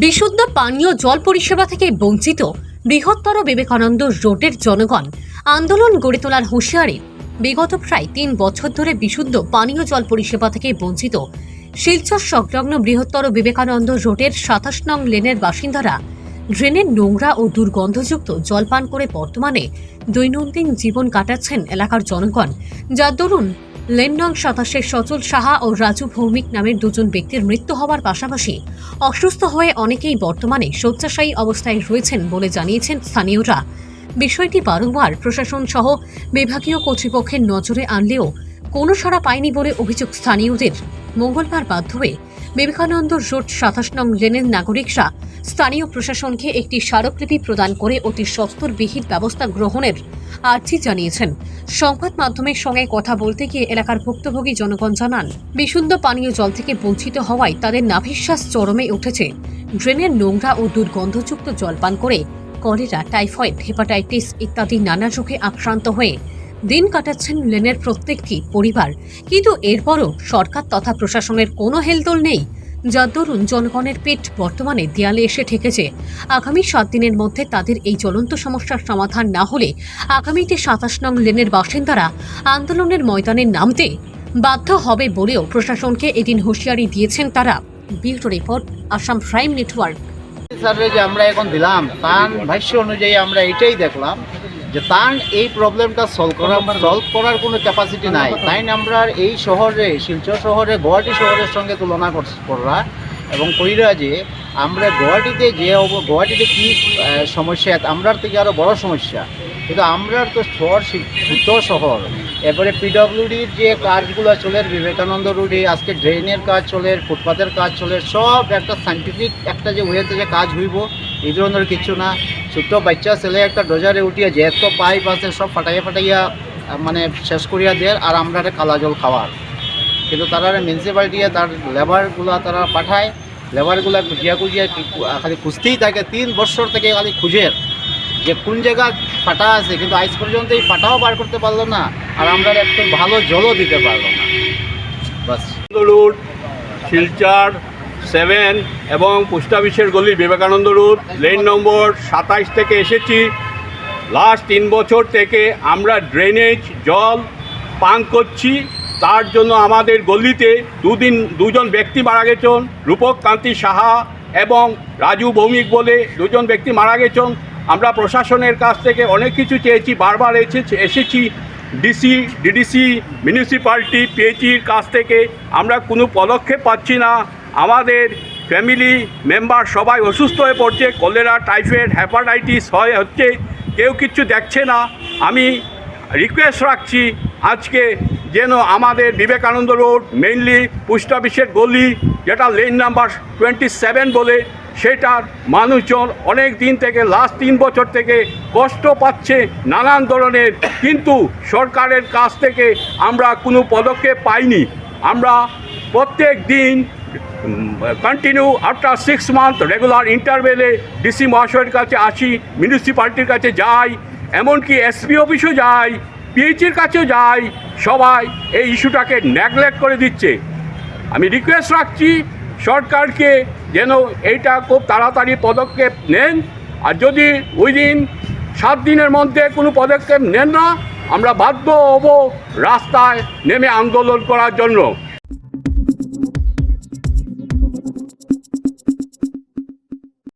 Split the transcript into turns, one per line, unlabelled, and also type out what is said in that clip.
বিশুদ্ধ পানীয় জল পরিষেবা থেকে বঞ্চিত বৃহত্তর বিবেকানন্দ রোডের জনগণ আন্দোলন গড়ে তোলার হুঁশিয়ারি। বিগত প্রায় ৩ বছর ধরে বিশুদ্ধ পানীয় জল পরিষেবা থেকে বঞ্চিত শিলচর সংলগ্ন বৃহত্তর বিবেকানন্দ রোডের ২৭ নং লেনের বাসিন্দারা ড্রেনের নোংরা ও দুর্গন্ধযুক্ত জল পান করে বর্তমানে দৈনন্দিন জীবন কাটাচ্ছেন এলাকার জনগণ, যার দরুন লেন নং ২৭-এর সচল সাহা ও রাজু ভৌমিক নামের দুজন ব্যক্তির মৃত্যু হওয়ার পাশাপাশি অসুস্থ হয়ে অনেকেই বর্তমানে শয্যাশায়ী অবস্থায় রয়েছেন বলে জানিয়েছেন স্থানীয়রা। বিষয়টি বারংবার প্রশাসন সহ বিভাগীয় কর্তৃপক্ষের নজরে আনলেও কোনো সাড়া পায়নি বলে অভিযোগ স্থানীয়দের। মঙ্গলবার বাধ্য হয়ে বিবেকানন্দ রোড ২৭ নং লেনের নাগরিকরা স্থানীয় প্রশাসনকে একটি স্মারকলিপি প্রদান করে অতি সত্বর বিহিত ব্যবস্থা গ্রহণের আর্জি জানিয়েছেন। সংবাদ মাধ্যমের সঙ্গে কথা বলতে গিয়ে এলাকার ভুক্তভোগী জনগণ জানান, বিশুদ্ধ পানীয় জল থেকে বঞ্চিত হওয়ায় তাদের নাভিশ্বাস চরমে উঠেছে। ড্রেনের নোংরা ও দুর্গন্ধযুক্ত জল পান করে কলেরা, টাইফয়েড, হেপাটাইটিস ইত্যাদি নানা রোগে আক্রান্ত হয়ে দিন কাটাচ্ছেন লেনের প্রত্যেকটি পরিবার। কিন্তু এরপরও সরকার তথা প্রশাসনের কোনো হেলদোল নেই, যার দরুন জনগণের পেট বর্তমানে দেয়ালে এসে ঠেকেছে। আগামী ৭ দিনের মধ্যে তাদের এই জ্বলন্ত সমস্যার সমাধান না হলে আগামীতে ২৭ নং লেনের বাসিন্দারা আন্দোলনের ময়দানে নামতে বাধ্য হবে বলেও প্রশাসনকে এদিন হুঁশিয়ারি দিয়েছেন তারা। Bureau report, Assam prime network.
স্যারের যে আমরা এখন দিলাম তার ভাষ্য অনুযায়ী আমরা এটাই দেখলাম যে তার এই প্রবলেমটা সলভ করার কোনো ক্যাপাসিটি নাই। তাই আমরা এই শহরে, শিলচর শহরে, গুয়াহাটি শহরের সঙ্গে তুলনা করা এবং কইরা যে আমরা গুয়াহাটিতে কী সমস্যা, আমরার থেকে আরও বড় সমস্যা। কিন্তু আমরার তো ছোট শহর, এরপরে পিডব্লিউডির যে কাজগুলো চলে, বিবেকানন্দ রোডে আজকে ড্রেনের কাজ চলে, ফুটপাথের কাজ চলে, সব একটা সাইন্টিফিক একটা যে ওয়েতে যে কাজ হইব এই ধরনের কিছু না। ছোট্ট বাচ্চা ছেলে একটা ডোজারে উঠিয়া যেত পাইপ আছে সব ফাটাইয়া মানে শেষ করিয়া দেয়, আর আমরা কালা জল খাওয়ার। কিন্তু তারা মিউনিসিপ্যালিটি তার লেবারগুলো তারা পাঠায়, লেবারগুলো খুঁজিয়া খালি খুঁজতেই থাকে। ৩ বছর থেকে খালি খুঁজে যে কোন জায়গা ফাটা আছে, কিন্তু আজ পর্যন্ত এই ফাটাও বার করতে পারলো না, আর আমরা একটু ভালো জলও দিতে পারলো না। বাস
রোড, শিলচর 7 এবং পোস্ট অফিসের গলি বিবেকানন্দ রোড লেন নম্বর ২৭ থেকে এসেছি। লাস্ট ৩ বছর থেকে আমরা ড্রেনেজ জল পান করছি। তার জন্য আমাদের গলিতে দুজন ব্যক্তি মারা গেছেন, রূপক কান্তি সাহা এবং রাজু ভৌমিক বলে দুজন ব্যক্তি মারা গেছেন। আমরা প্রশাসনের কাছ থেকে অনেক কিছু চেয়েছি, বারবার এসেছি ডিডিসি, মিউনিসিপ্যালিটি, পিএইচির কাছ থেকে আমরা কোনো পদক্ষেপ পাচ্ছি না। আমাদের ফ্যামিলি মেম্বার সবাই অসুস্থ হয়ে পড়ছে, কলেরা, টাইফয়েড, হেপাটাইটিস হচ্ছে, কেউ কিছু দেখছে না। আমি রিকোয়েস্ট রাখছি আজকে যেন আমাদের বিবেকানন্দ রোড, মেইনলি পোস্ট অফিসের গলি যেটা লেন নাম্বার 27 বলে, সেটার মানুষজন অনেক দিন থেকে লাস্ট 3 বছর থেকে কষ্ট পাচ্ছে নানান ধরনের, কিন্তু সরকারের কাছ থেকে আমরা কোনো পদক্ষেপ পাইনি। আমরা প্রত্যেক দিন কন্টিনিউ আফটার 6 মান্থ রেগুলার ইন্টারভেলে ডিসি মহাশয়ের কাছে আসি, মিউনিসিপ্যালিটির কাছে যাই, এমনকি এসপি অফিসও যাই, পিএইচির কাছেও যাই, সবাই এই ইস্যুটাকে নেগলেক্ট করে দিচ্ছে। আমি রিকোয়েস্ট রাখছি সরকারকে যেন এইটা খুব তাড়াতাড়ি পদক্ষেপ নেন, আর যদি উইদিন 7 দিনের মধ্যে কোনো পদক্ষেপ নেন না, আমরা বাধ্য হব রাস্তায় নেমে আন্দোলন করার জন্য।